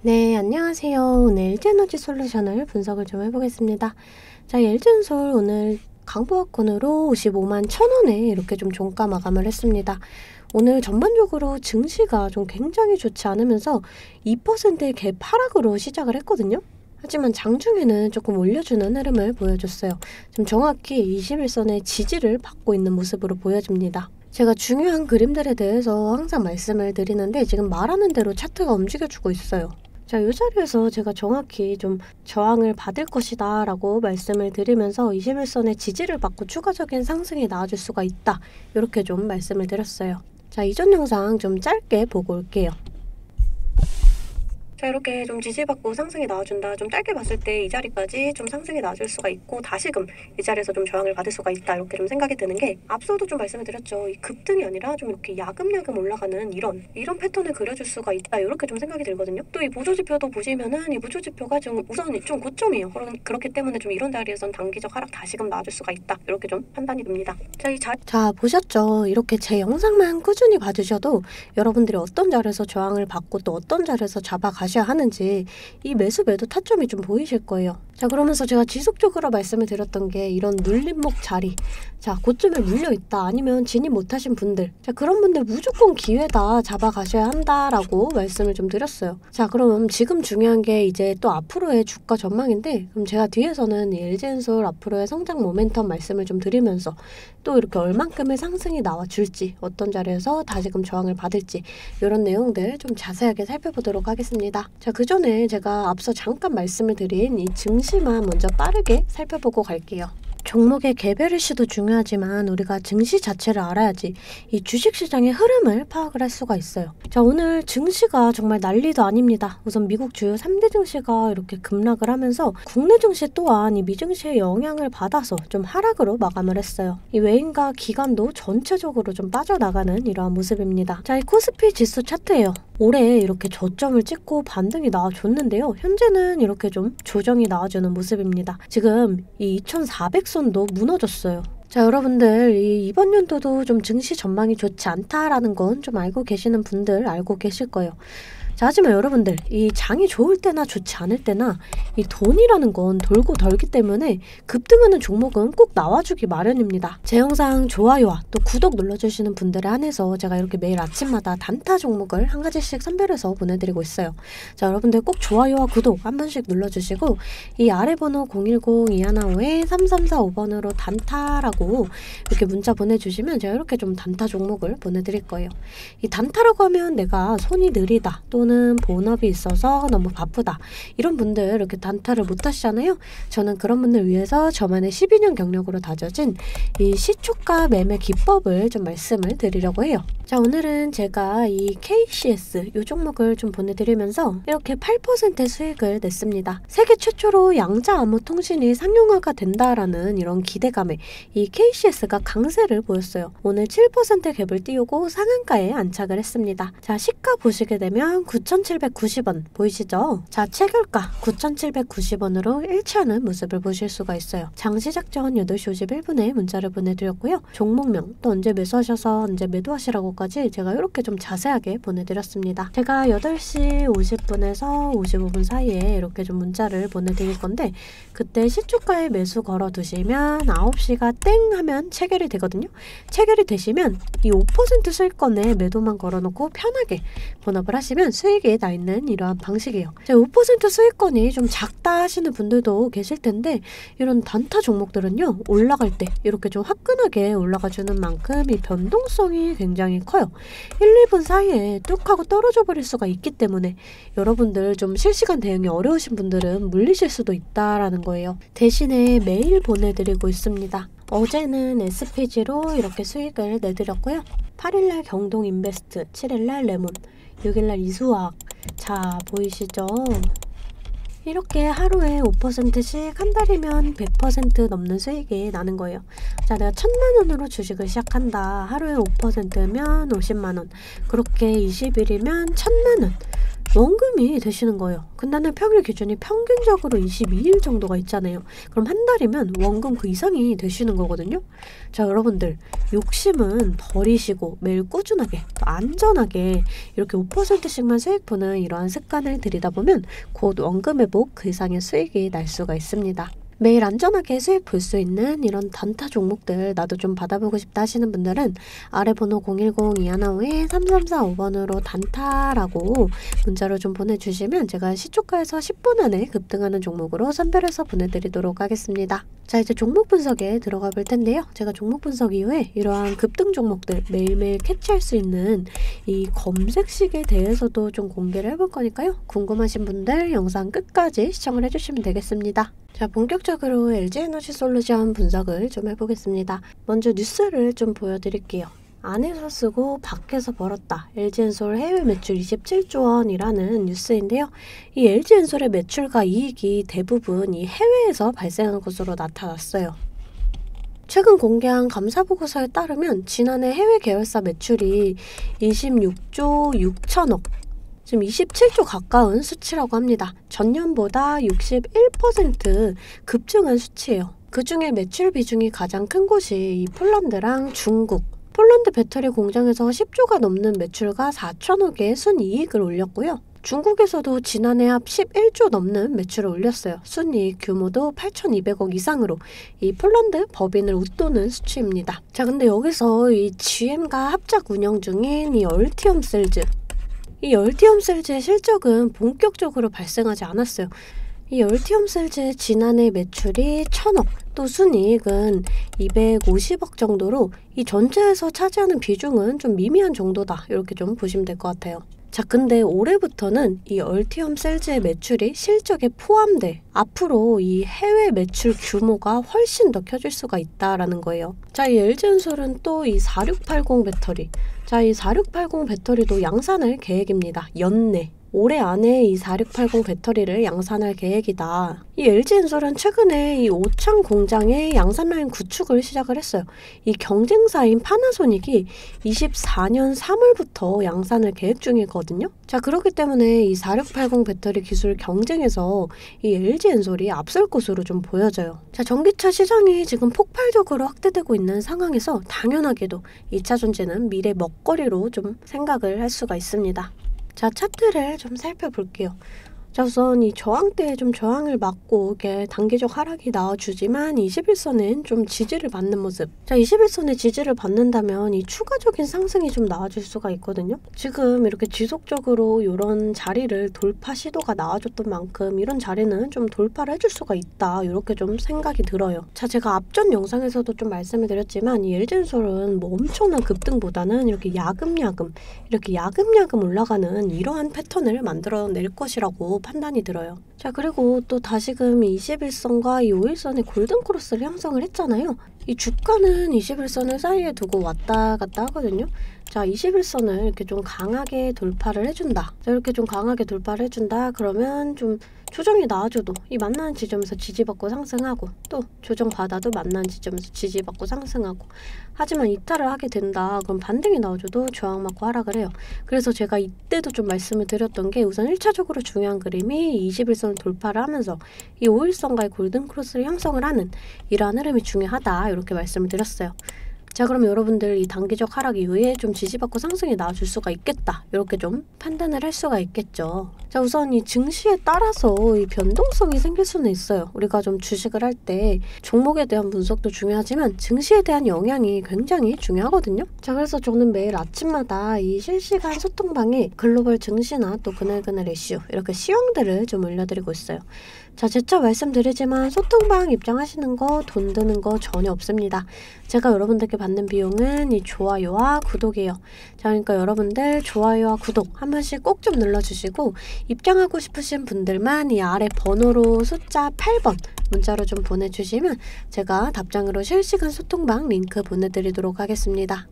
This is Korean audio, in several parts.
네, 안녕하세요. 오늘 LG에너지 솔루션을 분석을 좀 해보겠습니다. 자, LG엔솔 오늘 강보합권으로 55만 1,000원에 이렇게 좀 종가 마감을 했습니다. 오늘 전반적으로 증시가 좀 굉장히 좋지 않으면서 2%의 갭 하락으로 시작을 했거든요. 하지만 장중에는 조금 올려주는 흐름을 보여줬어요. 좀 정확히 21선의 지지를 받고 있는 모습으로 보여집니다. 제가 중요한 그림들에 대해서 항상 말씀을 드리는데 지금 말하는 대로 차트가 움직여주고 있어요. 자, 이 자리에서 제가 정확히 좀 저항을 받을 것이다 라고 말씀을 드리면서 21선의 지지를 받고 추가적인 상승이 나와줄 수가 있다, 이렇게 좀 말씀을 드렸어요. 자, 이전 영상 좀 짧게 보고 올게요. 자, 이렇게 좀 지지받고 상승이 나와준다. 좀 짧게 봤을 때 이 자리까지 좀 상승이 나와줄 수가 있고 다시금 이 자리에서 좀 저항을 받을 수가 있다, 이렇게 좀 생각이 드는 게, 앞서도 좀 말씀을 드렸죠. 이 급등이 아니라 좀 이렇게 야금야금 올라가는 이런 패턴을 그려줄 수가 있다, 이렇게 좀 생각이 들거든요. 또 이 보조지표도 보시면은 이 보조지표가 좀 우선 좀 고점이에요. 그렇기 때문에 좀 이런 자리에선 단기적 하락 다시금 나와줄 수가 있다, 이렇게 좀 판단이 듭니다. 자, 보셨죠? 이렇게 제 영상만 꾸준히 봐주셔도 여러분들이 어떤 자리에서 저항을 받고 또 어떤 자리에서 잡아가셔야 하는지 이 매수 매도 타점이 좀 보이실 거예요. 자, 그러면서 제가 지속적으로 말씀을 드렸던 게 이런 눌림목 자리, 자, 고점에 물려있다, 아니면 진입 못하신 분들, 자, 그런 분들 무조건 기회다, 잡아가셔야 한다라고 말씀을 좀 드렸어요. 자, 그럼 지금 중요한 게 이제 또 앞으로의 주가 전망인데, 그럼 제가 뒤에서는 이 LG엔솔 앞으로의 성장 모멘텀 말씀을 좀 드리면서 또 이렇게 얼만큼의 상승이 나와줄지, 어떤 자리에서 다시금 저항을 받을지, 이런 내용들 좀 자세하게 살펴보도록 하겠습니다. 자, 그 전에 제가 앞서 잠깐 말씀을 드린 이 증시만 먼저 빠르게 살펴보고 갈게요. 종목의 개별 이슈도 중요하지만 우리가 증시 자체를 알아야지 이 주식시장의 흐름을 파악을 할 수가 있어요. 자, 오늘 증시가 정말 난리도 아닙니다. 우선 미국 주요 3대 증시가 이렇게 급락을 하면서 국내 증시 또한 이 미증시의 영향을 받아서 좀 하락으로 마감을 했어요. 이 외인과 기관도 전체적으로 좀 빠져나가는 이러한 모습입니다. 자, 이 코스피 지수 차트예요. 올해 이렇게 저점을 찍고 반등이 나와줬는데요. 현재는 이렇게 좀 조정이 나와주는 모습입니다. 지금 이 2400선도 무너졌어요. 자, 여러분들 이번 연도도 좀 증시 전망이 좋지 않다라는 건 좀 알고 계시는 분들 알고 계실 거예요. 자, 하지만 여러분들 이 장이 좋을 때나 좋지 않을 때나 이 돈이라는 건 돌고 덜기 때문에 급등하는 종목은 꼭 나와주기 마련입니다. 제 영상 좋아요와 또 구독 눌러주시는 분들에 한해서 제가 이렇게 매일 아침마다 단타 종목을 한 가지씩 선별해서 보내드리고 있어요. 자, 여러분들 꼭 좋아요와 구독 한 번씩 눌러주시고 이 아래 번호 010-2155-3345번으로 단타라고 이렇게 문자 보내주시면 제가 이렇게 좀 단타 종목을 보내드릴 거예요. 이 단타라고 하면 내가 손이 느리다, 또는 본업이 있어서 너무 바쁘다, 이런 분들 이렇게 단타를 못 하시잖아요. 저는 그런 분들 위해서 저만의 12년 경력으로 다져진 이 시초가 매매 기법을 좀 말씀을 드리려고 해요. 자, 오늘은 제가 이 KCS 이 종목을 좀 보내드리면서 이렇게 8% 수익을 냈습니다. 세계 최초로 양자 암호 통신이 상용화가 된다라는 이런 기대감에 이 KCS가 강세를 보였어요. 오늘 7% 갭을 띄우고 상한가에 안착을 했습니다. 자, 시가 보시게 되면 9,790원 보이시죠? 자, 체결가 9,790원으로 일치하는 모습을 보실 수가 있어요. 장 시작 전 8시 51분에 문자를 보내드렸고요. 종목명 또 언제 매수하셔서 언제 매도하시라고까지 제가 이렇게 좀 자세하게 보내드렸습니다. 제가 8시 50분에서 55분 사이에 이렇게 좀 문자를 보내드릴 건데, 그때 시초가에 매수 걸어두시면 9시가 땡 하면 체결이 되거든요. 체결이 되시면 이 5% 수익권에 매도만 걸어놓고 편하게 본업을 하시면 수익이 나 있는 이러한 방식이에요. 5% 수익권이 좀 작다 하시는 분들도 계실 텐데, 이런 단타 종목들은요, 올라갈 때 이렇게 좀 화끈하게 올라가 주는 만큼 이 변동성이 굉장히 커요. 1, 2분 사이에 뚝 하고 떨어져 버릴 수가 있기 때문에 여러분들 좀 실시간 대응이 어려우신 분들은 물리실 수도 있다라는 거예요. 대신에 매일 보내드리고 있습니다. 어제는 SPG로 이렇게 수익을 내드렸고요. 8일날 경동인베스트, 7일날 레몬, 6일날 이수학. 자, 보이시죠? 이렇게 하루에 5%씩 한 달이면 100% 넘는 수익이 나는 거예요. 자, 내가 1,000만원으로 주식을 시작한다. 하루에 5%면 50만원. 그렇게 20일이면 1,000만원. 원금이 되시는 거예요. 근데 평일 기준이 평균적으로 22일 정도가 있잖아요. 그럼 한 달이면 원금 그 이상이 되시는 거거든요. 자, 여러분들 욕심은 버리시고 매일 꾸준하게 또 안전하게 이렇게 5%씩만 수익 보는 이러한 습관을 들이다 보면 곧 원금 회복 그 이상의 수익이 날 수가 있습니다. 매일 안전하게 수익 볼 수 있는 이런 단타 종목들 나도 좀 받아보고 싶다 하시는 분들은 아래 번호 010-215-3345번으로 단타라고 문자로 좀 보내주시면 제가 시초가에서 10분 안에 급등하는 종목으로 선별해서 보내드리도록 하겠습니다. 자, 이제 종목 분석에 들어가 볼 텐데요. 제가 종목 분석 이후에 이러한 급등 종목들 매일매일 캐치할 수 있는 이 검색식에 대해서도 좀 공개를 해볼 거니까요. 궁금하신 분들 영상 끝까지 시청을 해주시면 되겠습니다. 자, 본격적으로 LG에너지솔루션 분석을 좀 해보겠습니다. 먼저 뉴스를 좀 보여드릴게요. 안에서 쓰고 밖에서 벌었다. LG엔솔 해외 매출 27조 원이라는 뉴스인데요. 이 LG엔솔의 매출과 이익이 대부분 이 해외에서 발생한 것으로 나타났어요. 최근 공개한 감사보고서에 따르면 지난해 해외 계열사 매출이 26조 6천억, 지금 27조 가까운 수치라고 합니다. 전년보다 61% 급증한 수치예요. 그중에 매출 비중이 가장 큰 곳이 이 폴란드랑 중국. 폴란드 배터리 공장에서 10조가 넘는 매출과 4천억의 순이익을 올렸고요. 중국에서도 지난해 합 11조 넘는 매출을 올렸어요. 순이익 규모도 8,200억 이상으로 이 폴란드 법인을 웃도는 수치입니다. 자, 근데 여기서 이 GM과 합작 운영 중인 이 얼티엄셀즈, 이 얼티엄셀즈의 실적은 본격적으로 발생하지 않았어요. 이 얼티엄셀즈의 지난해 매출이 1,000억, 또 순이익은 250억 정도로 이 전체에서 차지하는 비중은 좀 미미한 정도다. 이렇게 좀 보시면 될 것 같아요. 자, 근데 올해부터는 이 얼티엄셀즈의 매출이 실적에 포함돼 앞으로 이 해외 매출 규모가 훨씬 더 커질 수가 있다라는 거예요. 자, 이 LG엔솔은 또 이 4680 배터리, 자, 이 4680 배터리도 양산할 계획입니다. 연내. 올해 안에 이 4680 배터리를 양산할 계획이다. 이 LG엔솔은 최근에 이 오창 공장의 양산 라인 구축을 시작을 했어요. 이 경쟁사인 파나소닉이 24년 3월부터 양산을 계획 중이거든요. 자, 그렇기 때문에 이 4680 배터리 기술 경쟁에서 이 LG엔솔이 앞설 것으로 좀 보여져요. 자, 전기차 시장이 지금 폭발적으로 확대되고 있는 상황에서 당연하게도 2차 전지는 미래 먹거리로 좀 생각을 할 수가 있습니다. 자, 차트를 좀 살펴볼게요. 자, 우선 이 저항대에 좀 저항을 맞고 이렇게 단기적 하락이 나와주지만 21선은 좀 지지를 받는 모습. 자, 21선의 지지를 받는다면 이 추가적인 상승이 좀 나와줄 수가 있거든요. 지금 이렇게 지속적으로 이런 자리를 돌파 시도가 나와줬던 만큼 이런 자리는 좀 돌파를 해줄 수가 있다. 이렇게 좀 생각이 들어요. 자, 제가 앞전 영상에서도 좀 말씀을 드렸지만 이 LG엔솔은 뭐 엄청난 급등보다는 이렇게 야금야금 올라가는 이러한 패턴을 만들어낼 것이라고 판단이 들어요. 자, 그리고 또 다시금 이 21선과 이 5일선의 골든크로스를 형성을 했잖아요. 이 주가는 21선을 사이에 두고 왔다 갔다 하거든요. 자, 21선을 이렇게 좀 강하게 돌파를 해준다. 자, 이렇게 좀 강하게 돌파를 해준다. 그러면 좀 조정이 나와줘도 이 만나는 지점에서 지지받고 상승하고, 또 조정받아도 만나는 지점에서 지지받고 상승하고, 하지만 이탈을 하게 된다. 그럼 반등이 나와줘도 저항 맞고 하락을 해요. 그래서 제가 이때도 좀 말씀을 드렸던 게 우선 1차적으로 중요한 그림이 21선을 돌파를 하면서 이 5일선과의 골든크로스를 형성을 하는 이러한 흐름이 중요하다. 이렇게 말씀을 드렸어요. 자, 그럼 여러분들 이 단기적 하락 이후에 좀 지지받고 상승이 나와줄 수가 있겠다. 이렇게 좀 판단을 할 수가 있겠죠. 자, 우선 이 증시에 따라서 이 변동성이 생길 수는 있어요. 우리가 좀 주식을 할 때 종목에 대한 분석도 중요하지만 증시에 대한 영향이 굉장히 중요하거든요. 자, 그래서 저는 매일 아침마다 이 실시간 소통방에 글로벌 증시나 또 그날그날 이슈 이렇게 시황들을 좀 올려드리고 있어요. 자, 재차 말씀드리지만 소통방 입장하시는 거 돈 드는 거 전혀 없습니다. 제가 여러분들께 받는 비용은 이 좋아요와 구독이에요. 자, 그러니까 여러분들 좋아요와 구독 한 번씩 꼭 좀 눌러주시고 입장하고 싶으신 분들만 이 아래 번호로 숫자 8번 문자로 좀 보내주시면 제가 답장으로 실시간 소통방 링크 보내드리도록 하겠습니다.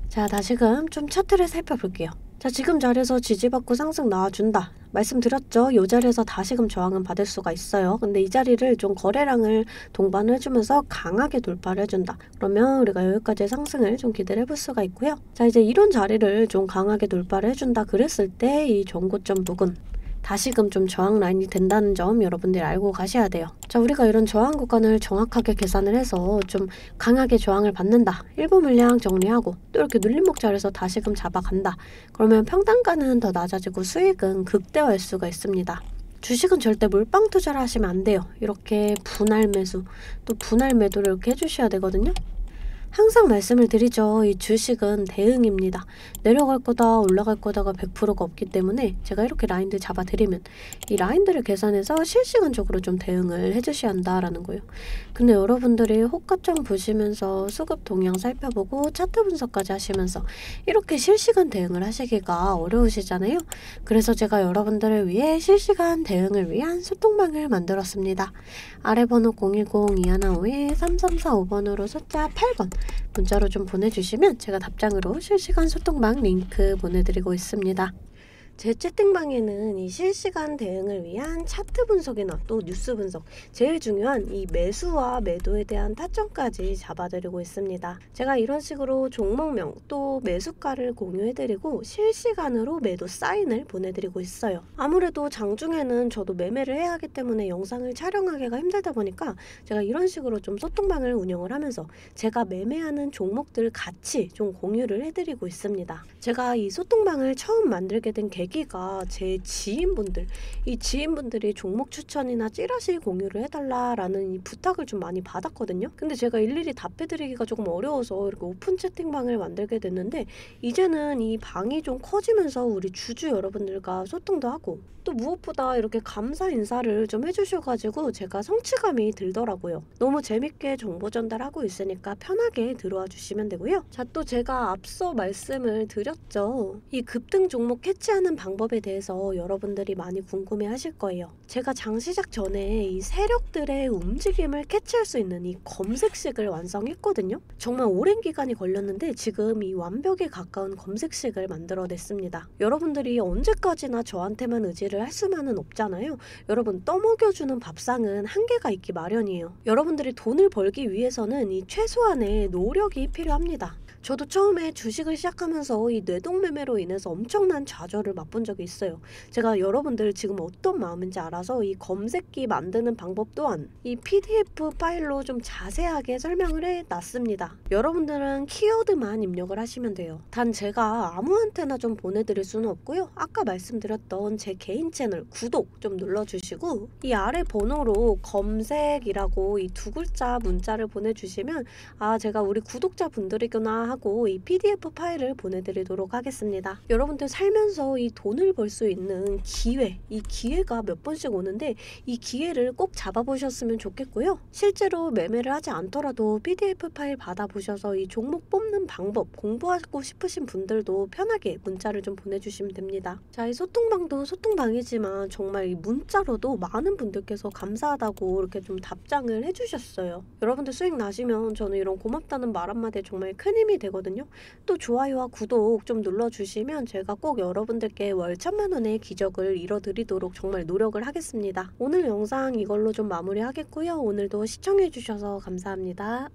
자, 다시금 좀 차트를 살펴볼게요. 자, 지금 자리에서 지지받고 상승 나와준다. 말씀드렸죠. 이 자리에서 다시금 저항은 받을 수가 있어요. 근데 이 자리를 좀 거래량을 동반을 해주면서 강하게 돌파를 해준다. 그러면 우리가 여기까지 상승을 좀 기대를 해볼 수가 있고요. 자, 이제 이런 자리를 좀 강하게 돌파를 해준다 그랬을 때 이 전고점 부근 다시금 좀 저항 라인이 된다는 점 여러분들이 알고 가셔야 돼요. 자, 우리가 이런 저항 구간을 정확하게 계산을 해서 좀 강하게 저항을 받는다. 일부 물량 정리하고 또 이렇게 눌림목 자리에서 다시금 잡아간다. 그러면 평단가는 더 낮아지고 수익은 극대화할 수가 있습니다. 주식은 절대 몰빵 투자를 하시면 안 돼요. 이렇게 분할 매수 또 분할 매도를 이렇게 해주셔야 되거든요. 항상 말씀을 드리죠. 이 주식은 대응입니다. 내려갈 거다 올라갈 거다가 100%가 없기 때문에 제가 이렇게 라인들 잡아드리면 이 라인들을 계산해서 실시간적으로 좀 대응을 해주셔야 한다라는 거예요. 근데 여러분들이 호가점 보시면서 수급 동향 살펴보고 차트 분석까지 하시면서 이렇게 실시간 대응을 하시기가 어려우시잖아요. 그래서 제가 여러분들을 위해 실시간 대응을 위한 소통방을 만들었습니다. 아래 번호 010-2155-3345번으로 숫자 8번 문자로 좀 보내주시면 제가 답장으로 실시간 소통방 링크 보내드리고 있습니다. 제 채팅방에는 이 실시간 대응을 위한 차트 분석이나 또 뉴스 분석, 제일 중요한 이 매수와 매도에 대한 타점까지 잡아드리고 있습니다. 제가 이런 식으로 종목명 또 매수가를 공유해드리고 실시간으로 매도 사인을 보내드리고 있어요. 아무래도 장중에는 저도 매매를 해야 하기 때문에 영상을 촬영하기가 힘들다 보니까 제가 이런 식으로 좀 소통방을 운영을 하면서 제가 매매하는 종목들 같이 좀 공유를 해드리고 있습니다. 제가 이 소통방을 처음 만들게 된 계기가 제 지인분들, 이 지인분들이 종목 추천이나 찌라시 공유를 해달라라는 이 부탁을 좀 많이 받았거든요. 근데 제가 일일이 답해드리기가 조금 어려워서 이렇게 오픈 채팅방을 만들게 됐는데 이제는 이 방이 좀 커지면서 우리 주주 여러분들과 소통도 하고 또 무엇보다 이렇게 감사 인사를 좀 해주셔가지고 제가 성취감이 들더라고요. 너무 재밌게 정보 전달하고 있으니까 편하게 들어와 주시면 되고요. 자, 또 제가 앞서 말씀을 드렸죠. 이 급등 종목 캐치하는 방법에 대해서 여러분들이 많이 궁금해 하실 거예요. 제가 장 시작 전에 이 세력들의 움직임을 캐치할 수 있는 이 검색식을 완성했거든요. 정말 오랜 기간이 걸렸는데 지금 이 완벽에 가까운 검색식을 만들어냈습니다. 여러분들이 언제까지나 저한테만 의지를 할 수만은 없잖아요. 여러분, 떠먹여주는 밥상은 한계가 있기 마련이에요. 여러분들이 돈을 벌기 위해서는 이 최소한의 노력이 필요합니다. 저도 처음에 주식을 시작하면서 이 뇌동매매로 인해서 엄청난 좌절을 맛본 적이 있어요. 제가 여러분들 지금 어떤 마음인지 알아서 이 검색기 만드는 방법 또한 이 PDF 파일로 좀 자세하게 설명을 해놨습니다. 여러분들은 키워드만 입력을 하시면 돼요. 단 제가 아무한테나 좀 보내드릴 수는 없고요. 아까 말씀드렸던 제 개인 채널 구독 좀 눌러주시고 이 아래 번호로 검색이라고 이 두 글자 문자를 보내주시면 아, 제가 우리 구독자분들이구나 하고 이 PDF 파일을 보내드리도록 하겠습니다. 여러분들 살면서 이 돈을 벌 수 있는 기회, 이 기회가 몇 번씩 오는데 이 기회를 꼭 잡아보셨으면 좋겠고요. 실제로 매매를 하지 않더라도 PDF 파일 받아보셔서 이 종목 뽑는 방법 공부하고 싶으신 분들도 편하게 문자를 좀 보내주시면 됩니다. 자, 이 소통방도 소통방이지만 정말 이 문자로도 많은 분들께서 감사하다고 이렇게 좀 답장을 해주셨어요. 여러분들 수익 나시면 저는 이런 고맙다는 말 한마디에 정말 큰 힘이 되거든요. 또 좋아요와 구독 좀 눌러주시면 제가 꼭 여러분들께 월 1000만 원의 기적을 이뤄드리도록 정말 노력을 하겠습니다. 오늘 영상 이걸로 좀 마무리하겠고요. 오늘도 시청해주셔서 감사합니다.